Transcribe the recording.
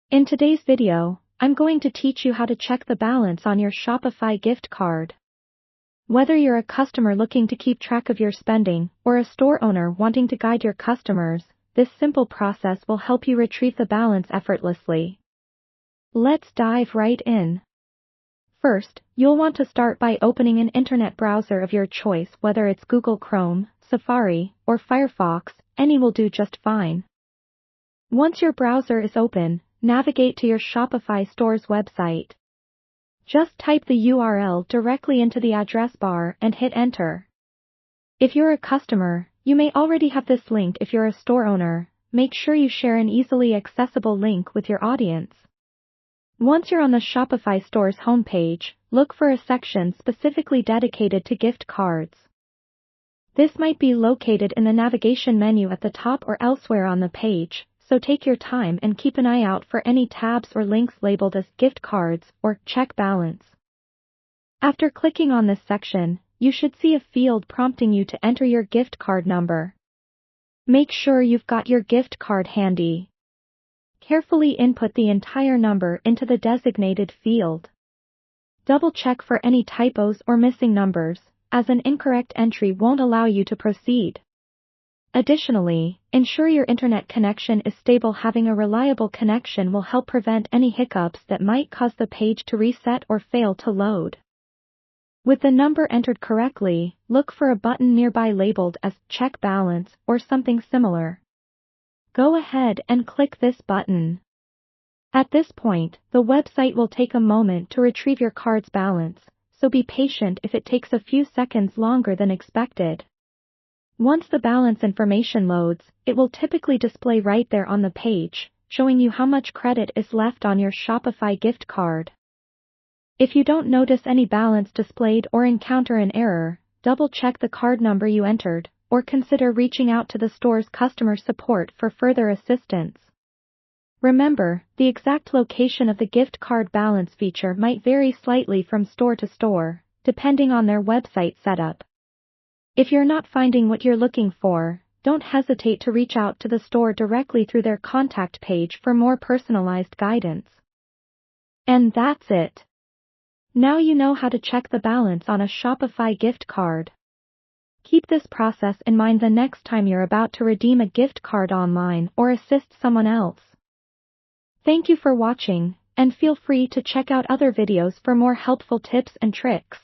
In today's video, I'm going to teach you how to check the balance on your Shopify gift card. Whether you're a customer looking to keep track of your spending or a store owner wanting to guide your customers, this simple process will help you retrieve the balance effortlessly. Let's dive right in. First, you'll want to start by opening an internet browser of your choice, whether it's Google Chrome, Safari, or Firefox. Any will do just fine. Once your browser is open, navigate to your Shopify store's website. Just type the URL directly into the address bar and hit enter. If you're a customer, you may already have this link. If you're a store owner, make sure you share an easily accessible link with your audience. Once you're on the Shopify store's homepage, look for a section specifically dedicated to gift cards. This might be located in the navigation menu at the top or elsewhere on the page, so take your time and keep an eye out for any tabs or links labeled as gift cards or check balance. After clicking on this section, you should see a field prompting you to enter your gift card number. Make sure you've got your gift card handy. Carefully input the entire number into the designated field. Double-check for any typos or missing numbers, as an incorrect entry won't allow you to proceed. Additionally, ensure your internet connection is stable. Having a reliable connection will help prevent any hiccups that might cause the page to reset or fail to load. With the number entered correctly, look for a button nearby labeled as Check Balance or something similar. Go ahead and click this button. At this point, the website will take a moment to retrieve your card's balance, so be patient if it takes a few seconds longer than expected. Once the balance information loads, it will typically display right there on the page, showing you how much credit is left on your Shopify gift card. If you don't notice any balance displayed or encounter an error, double-check the card number you entered, or consider reaching out to the store's customer support for further assistance. Remember, the exact location of the gift card balance feature might vary slightly from store to store, depending on their website setup. If you're not finding what you're looking for, don't hesitate to reach out to the store directly through their contact page for more personalized guidance. And that's it. Now you know how to check the balance on a Shopify gift card. Keep this process in mind the next time you're about to redeem a gift card online or assist someone else. Thank you for watching, and feel free to check out other videos for more helpful tips and tricks.